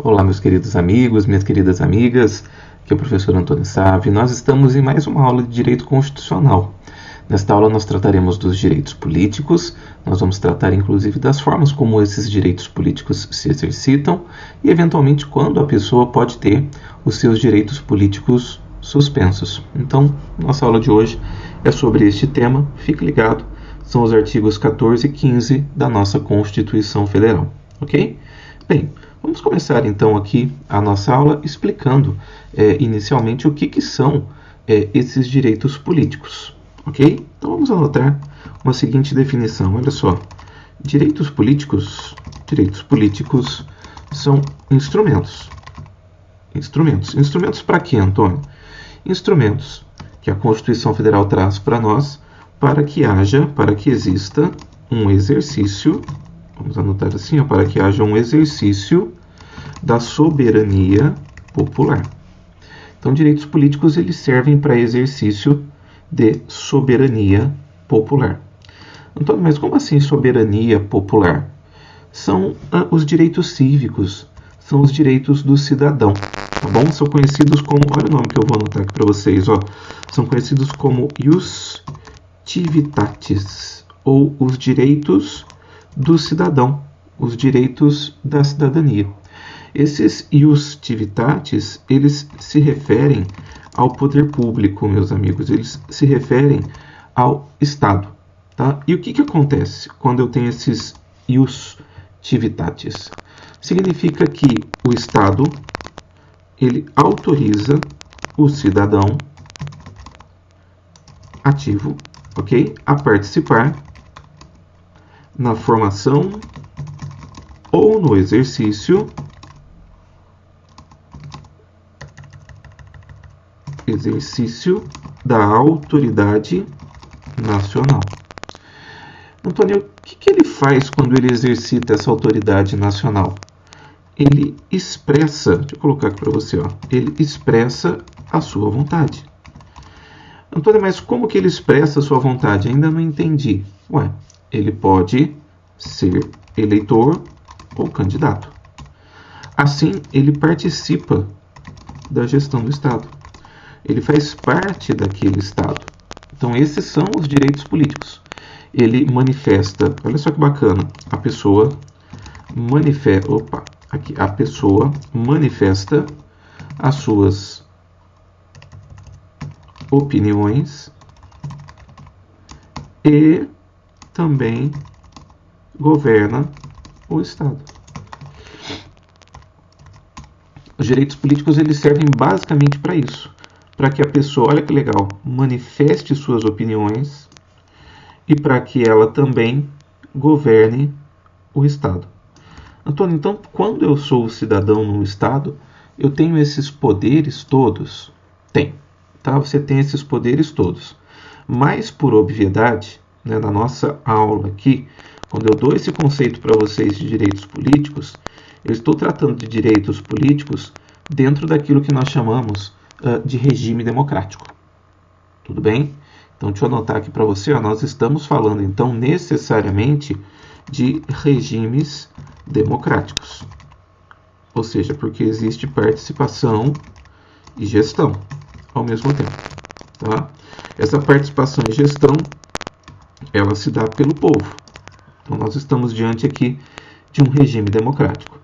Olá, meus queridos amigos, minhas queridas amigas, aqui é o professor Antônio Sávio. Nós estamos em mais uma aula de Direito Constitucional. Nesta aula nós trataremos dos direitos políticos, nós vamos tratar inclusive das formas como esses direitos políticos se exercitam e, eventualmente, quando a pessoa pode ter os seus direitos políticos suspensos. Então, nossa aula de hoje é sobre este tema, fique ligado, são os artigos 14 e 15 da nossa Constituição Federal, ok? Bem, vamos começar então aqui a nossa aula explicando inicialmente o que são esses direitos políticos, ok? Então vamos anotar uma seguinte definição, olha só. Direitos políticos são instrumentos. Instrumentos para quê, Antônio? Instrumentos que a Constituição Federal traz para nós para que exista um exercício, vamos anotar assim, para que haja um exercício da soberania popular. Então, direitos políticos eles servem para exercício de soberania popular. Antônio, mas como assim soberania popular? São os direitos cívicos, são os direitos do cidadão, tá bom? São conhecidos como, olha o nome que eu vou anotar aqui para vocês, ó, são conhecidos como ius civitatis, ou os direitos do cidadão, os direitos da cidadania. Esses ius civitatis, eles se referem ao poder público, meus amigos, eles se referem ao Estado, tá? E o que acontece quando eu tenho esses ius civitatis? Significa que o Estado, ele autoriza o cidadão ativo, ok? A participar na formação ou no exercício da autoridade nacional. Antônio, o que ele faz quando ele exercita essa autoridade nacional? Ele expressa, deixa eu colocar aqui para você, ó, ele expressa a sua vontade. Antônio, mas como que ele expressa a sua vontade? Ainda não entendi. Ué, ele pode ser eleitor ou candidato. Assim, ele participa da gestão do Estado. Ele faz parte daquele Estado. Então, esses são os direitos políticos. Ele manifesta, olha só que bacana, a pessoa manifesta as suas opiniões e também governa o Estado. Os direitos políticos eles servem basicamente para isso, para que a pessoa, olha que legal, manifeste suas opiniões e para que ela também governe o Estado. Antônio, então, quando eu sou cidadão no Estado, eu tenho esses poderes todos? Tem, tá? Você tem esses poderes todos. Mas, por obviedade, né, na nossa aula aqui, quando eu dou esse conceito para vocês de direitos políticos, eu estou tratando de direitos políticos dentro daquilo que nós chamamos de regime democrático. Tudo bem? Então, deixa eu anotar aqui para você, ó, nós estamos falando, então, necessariamente de regimes democráticos. Ou seja, porque existe participação e gestão ao mesmo tempo. Tá? Essa participação e gestão, ela se dá pelo povo. Então, nós estamos diante aqui de um regime democrático.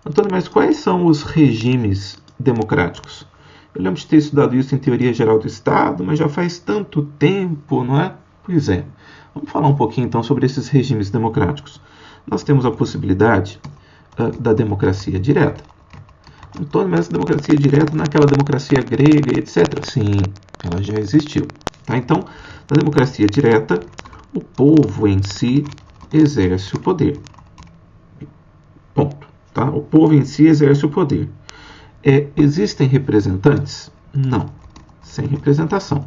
Antônio, mas quais são os regimes democráticos? Eu lembro de ter estudado isso em Teoria Geral do Estado, mas já faz tanto tempo, não é? Pois é. Vamos falar um pouquinho, então, sobre esses regimes democráticos. Nós temos a possibilidade da democracia direta. Antônio, mas essa democracia direta naquela democracia grega, etc. Sim, ela já existiu. Tá? Então, na democracia direta, o povo em si exerce o poder. Ponto. Tá? O povo em si exerce o poder. Existem representantes? Não. Sem representação.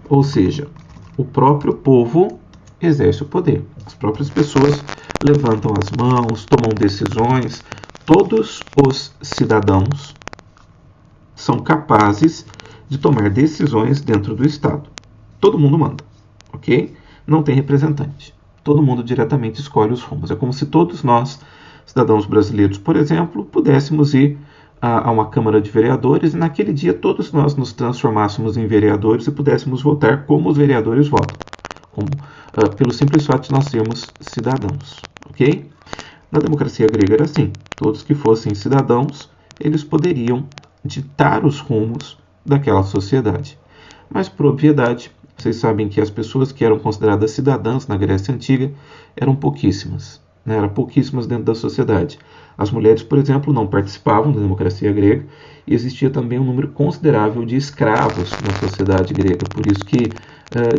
Ou seja, o próprio povo exerce o poder. As próprias pessoas levantam as mãos, tomam decisões. Todos os cidadãos são capazes de tomar decisões dentro do Estado. Todo mundo manda, ok? Não tem representante. Todo mundo diretamente escolhe os rumos. É como se todos nós cidadãos brasileiros, por exemplo, pudéssemos ir a uma Câmara de Vereadores e naquele dia todos nós nos transformássemos em vereadores e pudéssemos votar como os vereadores votam, pelo simples fato de nós sermos cidadãos, ok? Na democracia grega era assim, todos que fossem cidadãos, eles poderiam ditar os rumos daquela sociedade. Mas, por obviedade, vocês sabem que as pessoas que eram consideradas cidadãs na Grécia Antiga eram pouquíssimas, né? Eram pouquíssimas dentro da sociedade. As mulheres, por exemplo, não participavam da democracia grega e existia também um número considerável de escravos na sociedade grega. Por isso que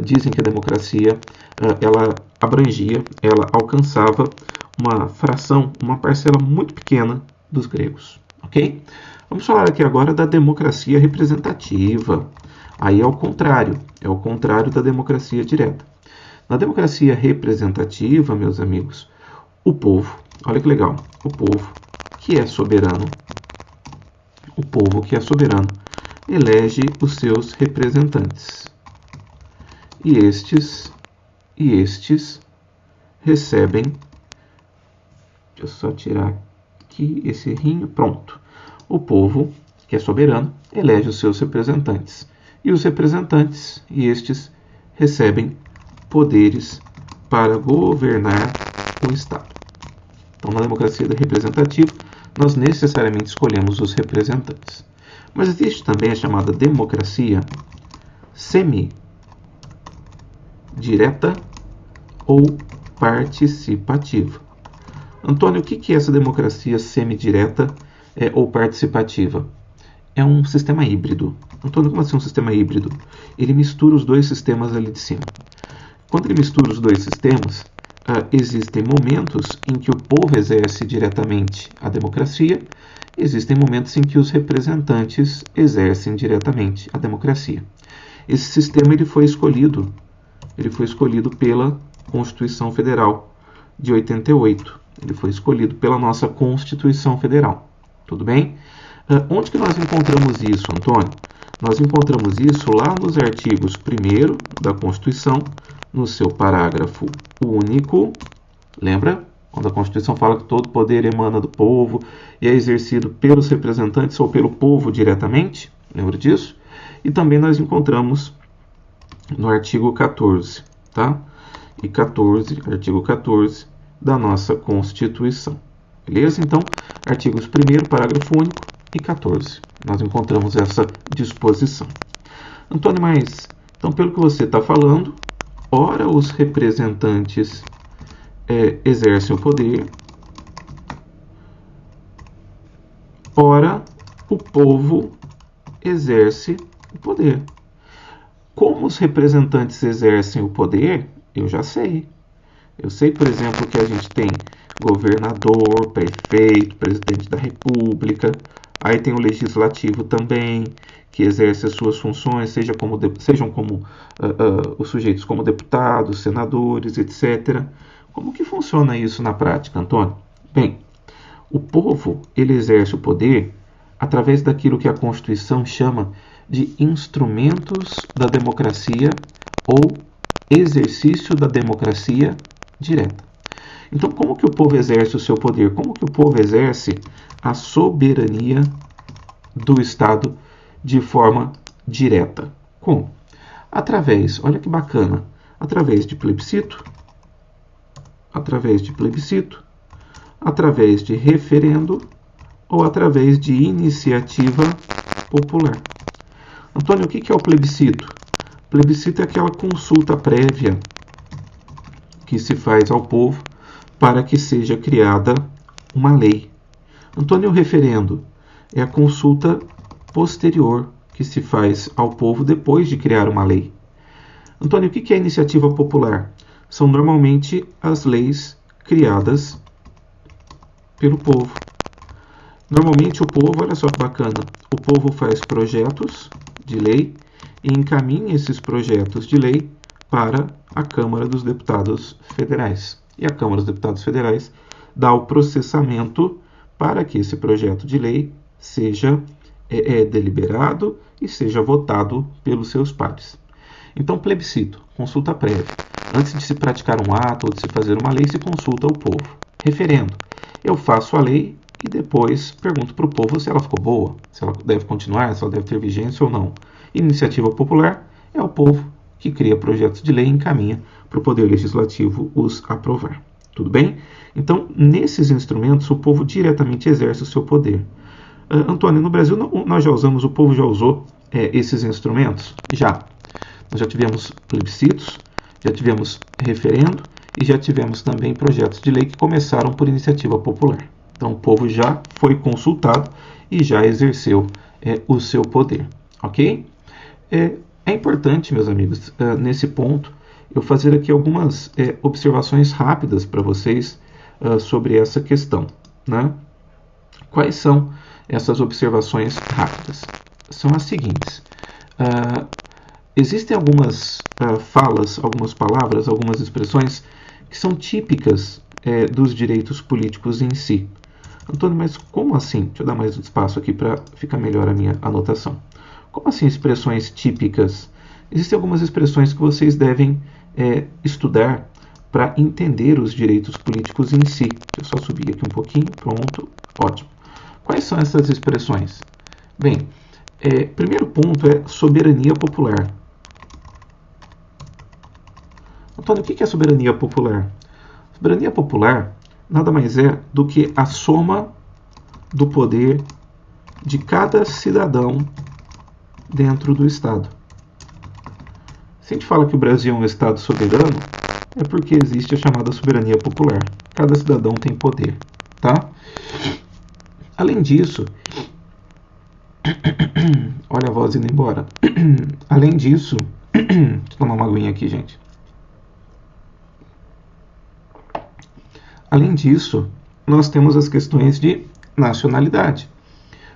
dizem que a democracia ela abrangia, ela alcançava uma fração, uma parcela muito pequena dos gregos, ok? Vamos falar aqui agora da democracia representativa. Aí é o contrário da democracia direta. Na democracia representativa, meus amigos, o povo, olha que legal, o povo que é soberano, elege os seus representantes. E estes recebem, deixa eu só tirar aqui esse errinho, pronto. O povo, que é soberano, elege os seus representantes. E os representantes, estes, recebem poderes para governar o Estado. Então, na democracia representativa, nós necessariamente escolhemos os representantes. Mas existe também a chamada democracia semi-direta ou participativa. Antônio, o que é essa democracia semidireta ou participativa? É um sistema híbrido. Antônio, como assim um sistema híbrido? Ele mistura os dois sistemas ali de cima. Quando ele mistura os dois sistemas, existem momentos em que o povo exerce diretamente a democracia, existem momentos em que os representantes exercem diretamente a democracia. Esse sistema ele foi escolhido pela Constituição Federal de 88. Ele foi escolhido pela nossa Constituição Federal. Tudo bem? Onde que nós encontramos isso, Antônio? Nós encontramos isso lá nos artigos 1º da Constituição, no seu parágrafo único. Lembra? Quando a Constituição fala que todo poder emana do povo e é exercido pelos representantes ou pelo povo diretamente. Lembra disso? E também nós encontramos no artigo 14, tá? E artigo 14 da nossa Constituição. Beleza? Então, artigos 1º, parágrafo único e 14. Nós encontramos essa disposição. Antônio, mas, então, pelo que você está falando, ora os representantes exercem o poder, ora o povo exerce o poder. Como os representantes exercem o poder, eu já sei. Eu sei, por exemplo, que a gente tem governador, prefeito, presidente da república, aí tem o legislativo também, que exerce as suas funções, sejam como os sujeitos como deputados, senadores, etc. Como que funciona isso na prática, Antônio? Bem, o povo ele exerce o poder através daquilo que a Constituição chama de instrumentos da democracia ou exercício da democracia direta. Então, como que o povo exerce o seu poder? Como que o povo exerce a soberania do Estado de forma direta? Como? Olha que bacana, através de plebiscito, através de referendo ou através de iniciativa popular. Antônio, o que é o plebiscito? Plebiscito é aquela consulta prévia que se faz ao povo para que seja criada uma lei. Antônio, o referendo é a consulta posterior que se faz ao povo depois de criar uma lei. Antônio, o que é iniciativa popular? São normalmente as leis criadas pelo povo. Normalmente o povo, olha só que bacana, o povo faz projetos de lei e encaminha esses projetos de lei para a Câmara dos Deputados Federais. E a Câmara dos Deputados Federais dá o processamento para que esse projeto de lei seja deliberado e seja votado pelos seus pares. Então, plebiscito, consulta prévia. Antes de se praticar um ato ou de se fazer uma lei, se consulta o povo. Referendo. Eu faço a lei e depois pergunto para o povo se ela ficou boa, se ela deve continuar, se ela deve ter vigência ou não. Iniciativa popular é o povo que cria projetos de lei e encaminha para o Poder Legislativo os aprovar. Tudo bem? Então, nesses instrumentos, o povo diretamente exerce o seu poder. Antônio, no Brasil nós já usamos, o povo já usou esses instrumentos? Já. Nós já tivemos plebiscitos, já tivemos referendo e já tivemos também projetos de lei que começaram por iniciativa popular. Então, o povo já foi consultado e já exerceu o seu poder. Ok? É importante, meus amigos, nesse ponto, eu fazer aqui algumas observações rápidas para vocês sobre essa questão. Né? Quais são essas observações rápidas? São as seguintes. Existem algumas falas, algumas palavras, algumas expressões que são típicas dos direitos políticos em si. Antônio, mas como assim? Deixa eu dar mais um espaço aqui para ficar melhor a minha anotação. Como assim expressões típicas? Existem algumas expressões que vocês devem estudar para entender os direitos políticos em si. Deixa eu só subir aqui um pouquinho. Pronto. Ótimo. Quais são essas expressões? Bem, primeiro ponto é soberania popular. Antônio, o que é soberania popular? Soberania popular nada mais é do que a soma do poder de cada cidadão dentro do Estado. Se a gente fala que o Brasil é um Estado soberano, é porque existe a chamada soberania popular. Cada cidadão tem poder, tá? Além disso, olha a voz indo embora. Além disso, deixa eu tomar uma aguinha aqui, gente. Além disso, nós temos as questões de nacionalidade.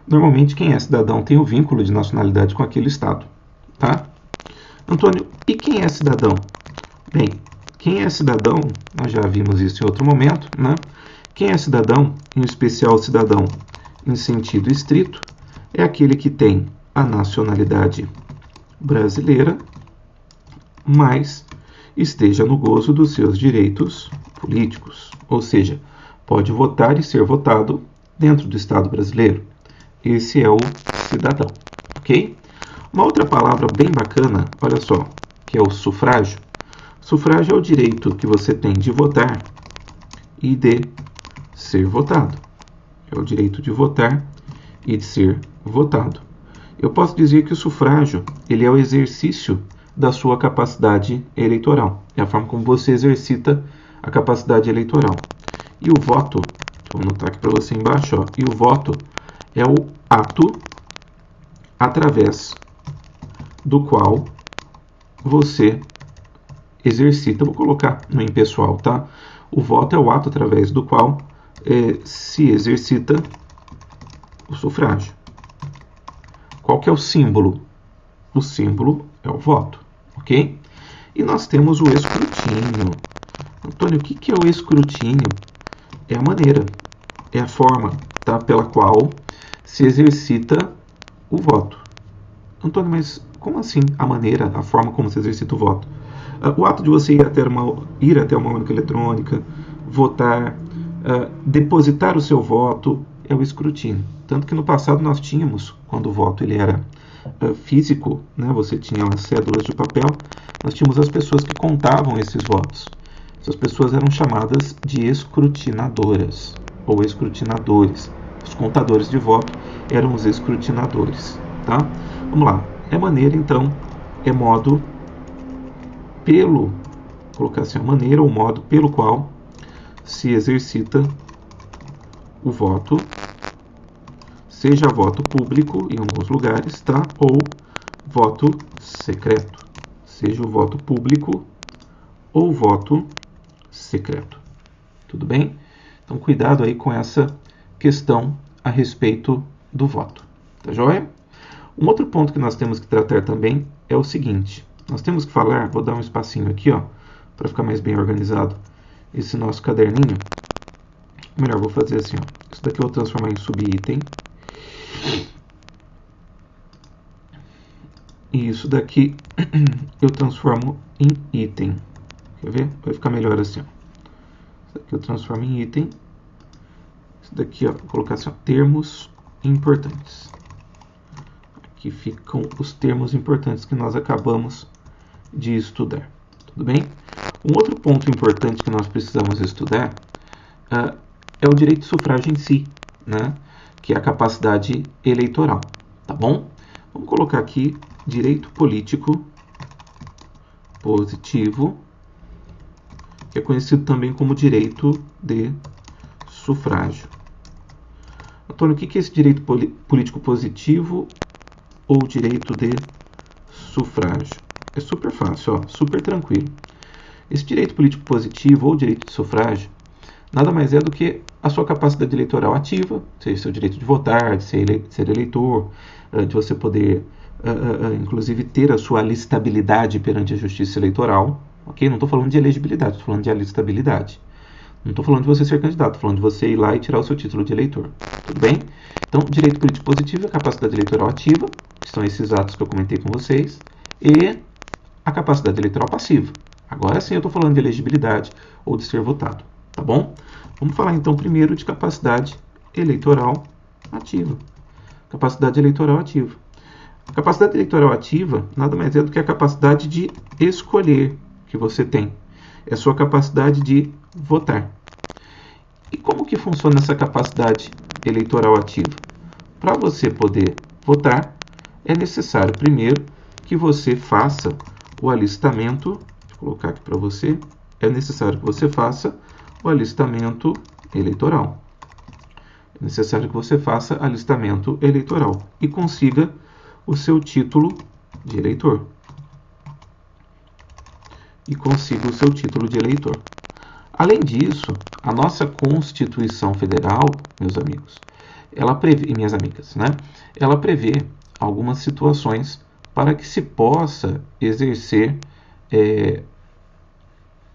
Normalmente, quem é cidadão tem o vínculo de nacionalidade com aquele Estado, tá? Antônio, e quem é cidadão? Bem, quem é cidadão, nós já vimos isso em outro momento, né? Quem é cidadão, em especial cidadão em sentido estrito, é aquele que tem a nacionalidade brasileira, mas esteja no gozo dos seus direitos políticos, ou seja, pode votar e ser votado dentro do Estado brasileiro. Esse é o cidadão, ok? Uma outra palavra bem bacana, olha só, que é o sufrágio. Sufrágio é o direito que você tem de votar e de ser votado. É o direito de votar e de ser votado. Eu posso dizer que o sufrágio ele é o exercício da sua capacidade eleitoral. É a forma como você exercita a capacidade eleitoral. E o voto, vou anotar aqui para você embaixo, ó, e o voto é o ato através do qual você exercita, vou colocar no impessoal, tá? O voto é o ato através do qual se exercita o sufrágio. Qual que é o símbolo? O símbolo é o voto, ok? E nós temos o escrutínio. Antônio, o que é o escrutínio? É a maneira, é a forma, tá, pela qual se exercita o voto. Antônio, mas como assim a maneira, a forma como se exercita o voto? O ato de você ir até uma urna eletrônica, votar, depositar o seu voto, é o escrutínio. Tanto que no passado nós tínhamos, quando o voto ele era físico, né, você tinha as cédulas de papel, nós tínhamos as pessoas que contavam esses votos. Essas pessoas eram chamadas de escrutinadoras ou escrutinadores. Os contadores de voto eram os escrutinadores, tá? Vamos lá. É maneira, então, é modo pelo, colocar assim, a maneira ou modo pelo qual se exercita o voto, seja voto público em alguns lugares, tá? Ou voto secreto. Seja o voto público ou voto secreto. Tudo bem? Então, cuidado aí com essa questão a respeito do voto. Tá joia? Um outro ponto que nós temos que tratar também é o seguinte. Nós temos que falar, vou dar um espacinho aqui, ó, para ficar mais bem organizado esse nosso caderninho. Melhor, vou fazer assim, ó. Isso daqui eu vou transformar em subitem. E isso daqui eu transformo em item. Quer ver? Vai ficar melhor assim, ó. Isso daqui eu transformo em item. Isso daqui, ó, vou colocar assim, ó, termos importantes. Aqui ficam os termos importantes que nós acabamos de estudar. Tudo bem? Um outro ponto importante que nós precisamos estudar é o direito de sufrágio em si, né? Que é a capacidade eleitoral. Tá bom? Vamos colocar aqui direito político positivo, que é conhecido também como direito de sufrágio. Antônio, o que é esse direito político positivo ou direito de sufrágio? É super fácil, ó, super tranquilo. Esse direito político positivo ou direito de sufrágio nada mais é do que a sua capacidade eleitoral ativa, seja seu direito de votar, de ser eleitor, de você poder, inclusive, ter a sua alistabilidade perante a justiça eleitoral. Ok? Não estou falando de elegibilidade, estou falando de alistabilidade. Não estou falando de você ser candidato, estou falando de você ir lá e tirar o seu título de eleitor. Tudo bem? Então, direito político positivo é a capacidade eleitoral ativa, que são esses atos que eu comentei com vocês, e a capacidade eleitoral passiva. Agora sim eu estou falando de elegibilidade ou de ser votado. Tá bom? Vamos falar então primeiro de capacidade eleitoral ativa. Capacidade eleitoral ativa. A capacidade eleitoral ativa nada mais é do que a capacidade de escolher que você tem. É a sua capacidade de votar. E como que funciona essa capacidade eleitoral ativa? Para você poder votar, é necessário primeiro que você faça o alistamento. Vou colocar aqui para você. É necessário que você faça o alistamento eleitoral. É necessário que você faça alistamento eleitoral e consiga o seu título de eleitor. Além disso, a nossa Constituição Federal, meus amigos, ela prevê, e minhas amigas, né? Ela prevê algumas situações para que se possa exercer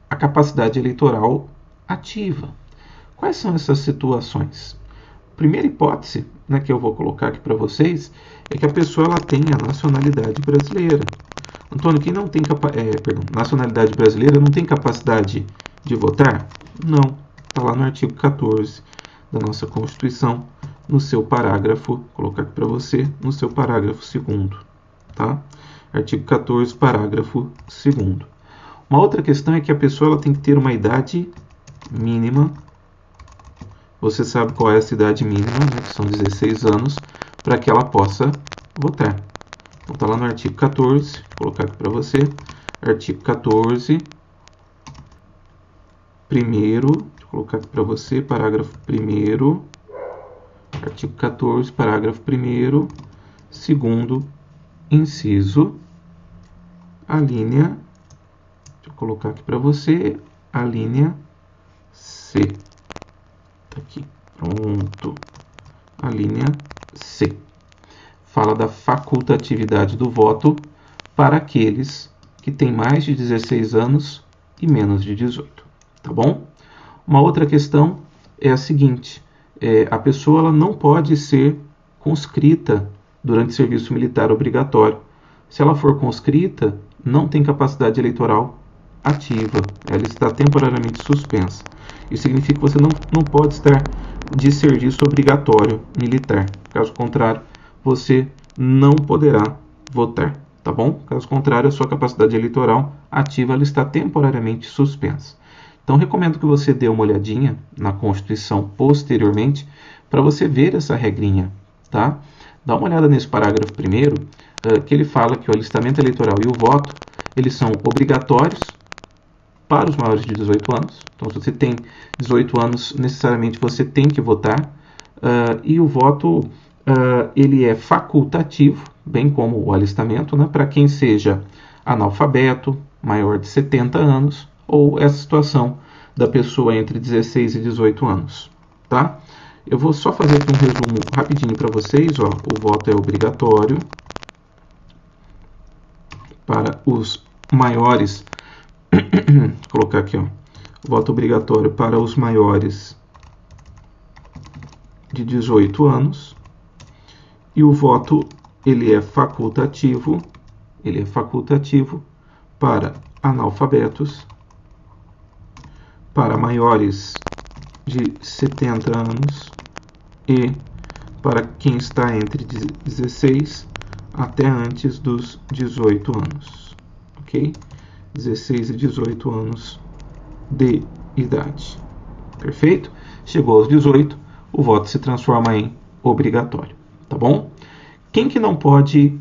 a capacidade eleitoral ativa. Quais são essas situações? Primeira hipótese, né, que eu vou colocar aqui para vocês é que a pessoa ela tenha nacionalidade brasileira. Antônio, quem não tem nacionalidade brasileira não tem capacidade de votar? Não. Está lá no artigo 14 da nossa Constituição, no seu parágrafo, vou colocar aqui para você, no seu parágrafo 2º. Tá? Artigo 14, parágrafo 2º. Uma outra questão é que a pessoa ela tem que ter uma idade mínima. Você sabe qual é essa idade mínima, né, que são 16 anos, para que ela possa votar. Então está lá no artigo 14, vou colocar aqui para você. Artigo 14, primeiro, vou colocar aqui para você, parágrafo 1º. Artigo 14, parágrafo 1º, 2º, inciso, a linha. Deixa eu colocar aqui para você a linha C. Tá aqui, pronto. A linha C. Fala da facultatividade do voto para aqueles que têm mais de 16 anos e menos de 18. Tá bom? Uma outra questão é a seguinte. A pessoa ela não pode ser conscrita durante serviço militar obrigatório. Se ela for conscrita, não tem capacidade eleitoral ativa, ela está temporariamente suspensa. Isso significa que você não pode estar de serviço obrigatório militar. Caso contrário, você não poderá votar, tá bom? Caso contrário, a sua capacidade eleitoral ativa ela está temporariamente suspensa. Então, recomendo que você dê uma olhadinha na Constituição posteriormente para você ver essa regrinha, tá? Dá uma olhada nesse parágrafo 1º, que ele fala que o alistamento eleitoral e o voto, eles são obrigatórios para os maiores de 18 anos. Então, se você tem 18 anos, necessariamente você tem que votar. E o voto ele é facultativo, bem como o alistamento, né, para quem seja analfabeto, maior de 70 anos, ou essa situação da pessoa entre 16 e 18 anos. Tá? Eu vou só fazer aqui um resumo rapidinho para vocês. Ó. O voto é obrigatório para os maiores. Vou colocar aqui, ó. Voto obrigatório para os maiores de 18 anos. E o voto ele é facultativo para analfabetos para maiores de 70 anos e para quem está entre 16 até antes dos 18 anos, ok? 16 e 18 anos de idade, perfeito? Chegou aos 18, o voto se transforma em obrigatório, tá bom? Quem que não pode,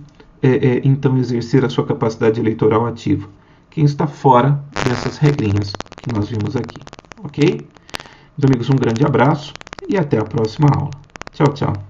então, exercer a sua capacidade eleitoral ativa? Quem está fora dessas regrinhas que nós vimos aqui, ok? Meus amigos, um grande abraço e até a próxima aula. Tchau, tchau.